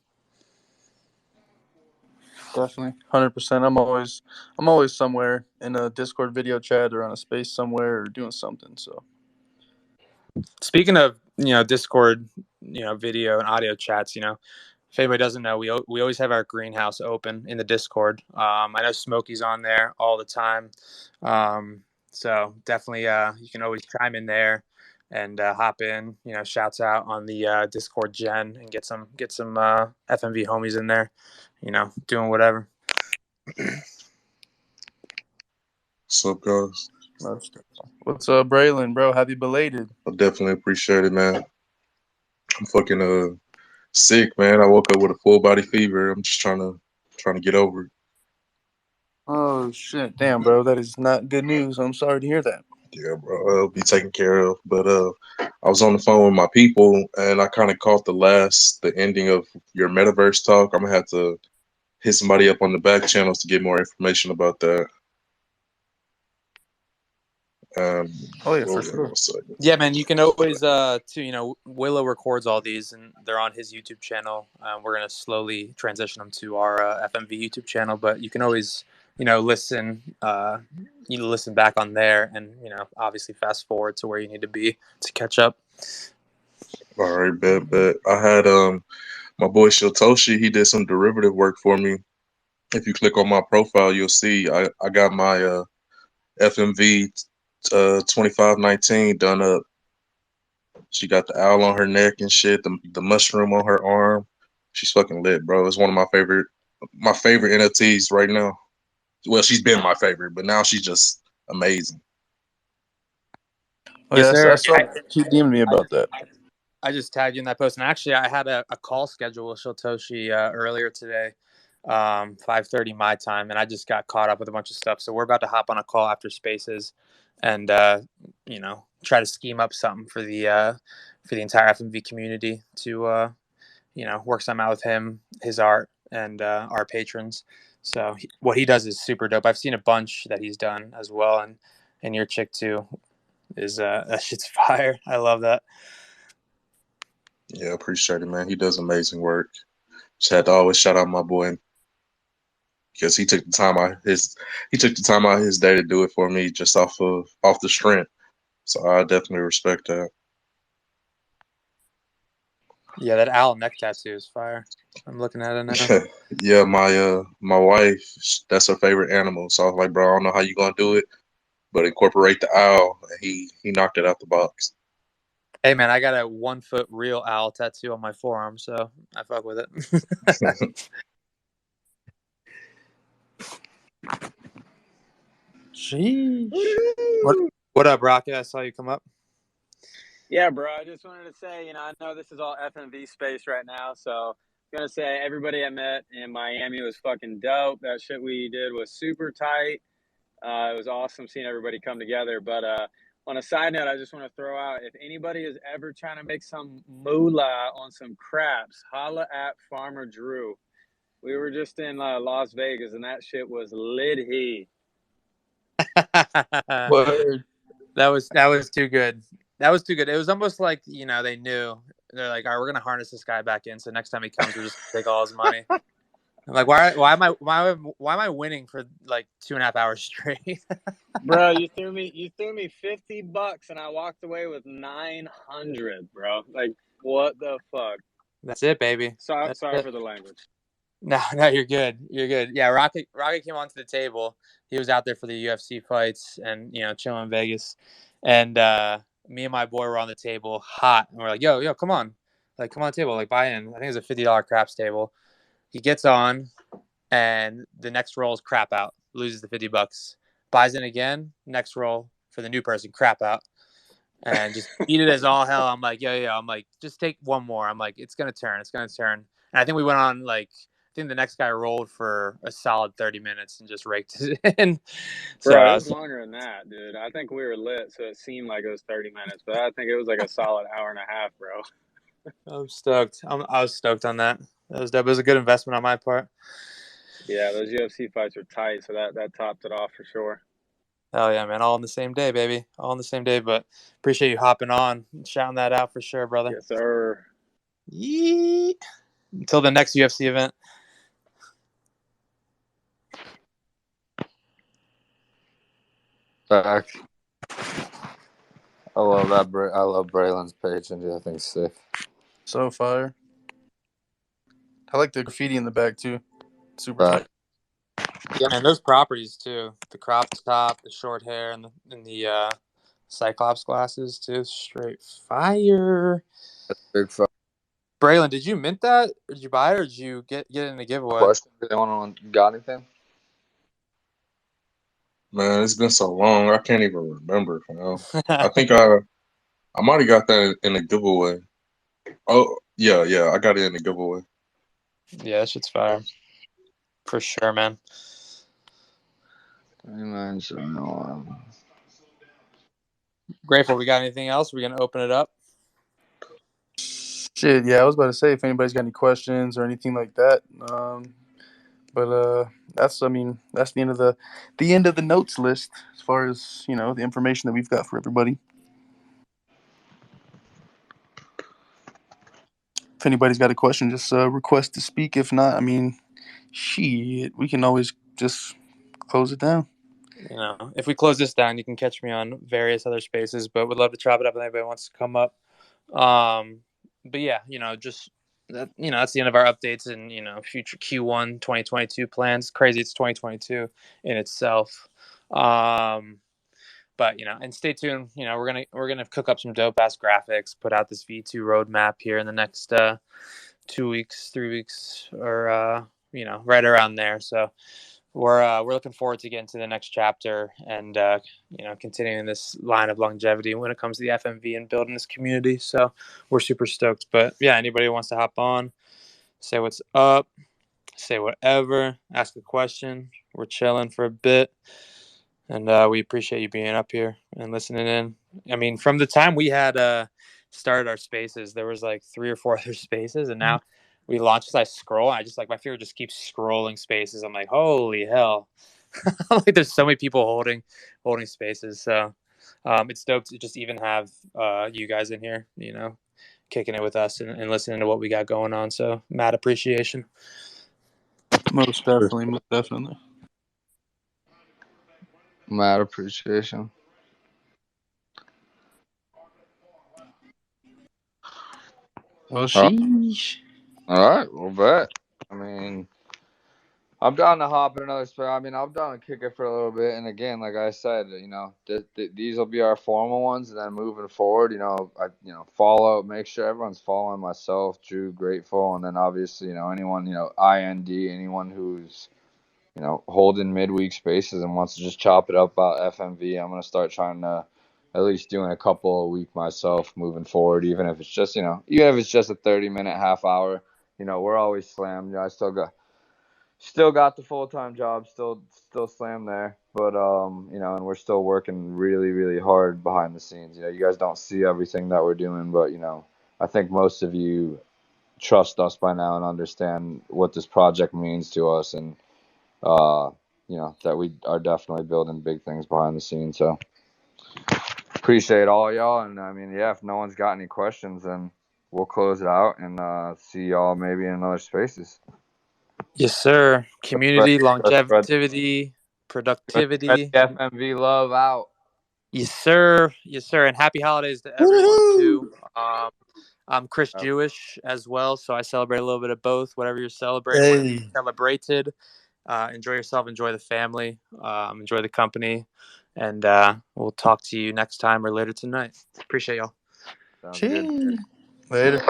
Definitely, 100%. I'm always somewhere in a Discord video chat or on a space somewhere or doing something. So Speaking of Discord, video and audio chats, if anybody doesn't know, we always have our greenhouse open in the Discord. I know Smokey's on there all the time, so definitely you can always chime in there and hop in. Shouts out on the Discord gen and get some FMV homies in there, doing whatever. What's up, guys? what's up, Braylon, bro? Happy belated. I definitely appreciate it, man. I'm fucking sick, man. I woke up with a full body fever. I'm just trying to get over it. Oh shit, damn, bro, that is not good news. I'm sorry to hear that. Yeah, bro. I'll be taken care of. But I was on the phone with my people, and I kind of caught the ending of your Metaverse talk. I'm gonna have to hit somebody up on the back channels to get more information about that. Oh yeah, for sure. Yeah, man, you can always too. Willow records all these, and they're on his YouTube channel. We're gonna slowly transition them to our FMV YouTube channel, but you can always listen. Listen back on there, and obviously fast forward to where you need to be to catch up. All right, bet. I had my boy Shiltoshi. He did some derivative work for me. If you click on my profile, you'll see I got my FMV 2519 done up. She got the owl on her neck and shit, the mushroom on her arm. She's fucking lit, bro. It's one of my favorite NFTs right now. Well, she's been my favorite, but now she's just amazing. Oh, Yes, yeah, sir. I saw. Keep DMing me about that. I just tagged you in that post, and actually, I had a call schedule with Shiltoshi earlier today, 5:30 my time, and I just got caught up with a bunch of stuff. So we're about to hop on a call after Spaces, and try to scheme up something for the entire FMV community to work something out with him, his art, and our patrons. So what he does is super dope. I've seen a bunch that he's done as well, and your chick too is that shit's fire. I love that. Yeah, appreciate it, man. He does amazing work. Just had to always shout out my boy because he took the time out of his day to do it for me just off the strength. So I definitely respect that. Yeah, that owl neck tattoo is fire. I'm looking at it now. Yeah, my wife, that's her favorite animal. So I was like, bro, I don't know how you gonna do it, but incorporate the owl. And he knocked it out the box. Hey man, I got a 1 foot real owl tattoo on my forearm, so I fuck with it. Sheesh. What up, Rocket? I saw you come up. Yeah, bro. I just wanted to say, I know this is all FMV space right now, so I'm gonna say everybody I met in Miami was fucking dope. That shit we did was super tight. It was awesome seeing everybody come together. But on a side note, I just want to throw out if anybody is ever trying to make some moolah on some craps, holla at Farmer Drew. We were just in Las Vegas, and that shit was litty. Word. That was too good. That was too good. It was almost like they knew. They're like, all right, we're gonna harness this guy back in. So next time he comes, we're just gonna take all his money. I'm like, why am I winning for like 2.5 hours straight? Bro, you threw me $50 and I walked away with 900, bro. Like, what the fuck? That's it, baby. Sorry That's it. for the language. No, you're good. You're good. Yeah, Rocket came onto the table. He was out there for the UFC fights and chilling in Vegas. And me and my boy were on the table, hot, and we're like, yo, come on, like come on the table, like buy in. I think it was a $50 craps table. He gets on, and the next roll is crap out. Loses the $50. Buys in again. Next roll for the new person, crap out. And just eat it as all hell. I'm like, yo. I'm like, just take one more. I'm like, it's gonna turn. It's gonna turn. And I think we went on like, I think the next guy rolled for a solid 30 minutes and just raked it in. Bro, it So was longer than that, dude. I think we were lit, so it seemed like it was 30 minutes, but I think it was like a solid hour and a half, bro. I'm stoked. I was stoked on that. That was dope. It was a good investment on my part. Yeah, those UFC fights were tight, so that topped it off for sure. Hell yeah, man. All on the same day, baby. All on the same day. But appreciate you hopping on and shouting that out for sure, brother. Yes, sir. Yeet. Until the next UFC event. Back. I love that. I love Braylon's page, and I think it's sick. So fire. I like the graffiti in the back too. Super Back. tight. Yeah, man. Those properties too. The crop top, the short hair, and the Cyclops glasses too. Straight fire. That's a big fuck. Braylon, did you mint that? Or did you buy it, or did you get it in a giveaway? Question? Do they want to got anything? Man, it's been so long, I can't even remember. I think I might have got that in a giveaway. Oh yeah, I got it in the giveaway. Yeah, that shit's fire. For sure, man. Grateful. We got anything else? We're gonna open it up. Shit, yeah, I was about to say if anybody's got any questions or anything like that. But that's the end of the notes list as far as the information that we've got for everybody. If anybody's got a question, just request to speak. If not, shit, we can always just close it down. If we close this down, you can catch me on various other spaces, but would love to chop it up if anybody wants to come up. But yeah, just that, that's the end of our updates and, future Q1 2022 plans. Crazy. It's 2022 in itself. But and stay tuned. We're gonna cook up some dope ass graphics, put out this V2 roadmap here in the next 2 weeks, 3 weeks, or right around there. So we're looking forward to getting to the next chapter and continuing this line of longevity when it comes to the FMV and building this community. So we're super stoked. But yeah, anybody who wants to hop on, say what's up, say whatever, ask a question. We're chilling for a bit. And we appreciate you being up here and listening in. From the time we had started our spaces, there was like 3 or 4 other spaces, and now we launched. As I scroll, I just my finger just keeps scrolling spaces. I'm like, holy hell! Like, there's so many people holding spaces. So it's dope to just even have you guys in here. kicking it with us and listening to what we got going on. So mad appreciation. Most definitely. Mad appreciation. Well, sheesh. All right, we'll bet. I mean, I'm down to hop in another spot. I mean, I'm down to kick it for a little bit. And again, like I said, these will be our formal ones. And then moving forward, follow, make sure everyone's following myself, Drew, Grateful. And then obviously, anyone, IND, anyone who's, holding midweek spaces and wants to just chop it up about FMV. I'm going to start trying to at least doing a couple a week myself moving forward, even if it's just, even if it's just a 30-minute, half hour, we're always slammed. I still got the full-time job, still slam there, but and we're still working really, really hard behind the scenes. You guys don't see everything that we're doing, but I think most of you trust us by now and understand what this project means to us, and that we are definitely building big things behind the scenes. So appreciate all y'all, and I mean, yeah, if no one's got any questions, then we'll close it out and see y'all maybe in other spaces. Yes, sir. Community, Let's spread longevity, productivity. FMV love out. Yes, sir. Yes, sir. And happy holidays to everyone, too. I'm Chris Jewish as well, so I celebrate a little bit of both. Whatever you're celebrating, whatever you celebrated. Enjoy yourself. Enjoy the family. Enjoy the company. And we'll talk to you next time or later tonight. Appreciate y'all. Sounds good. Later.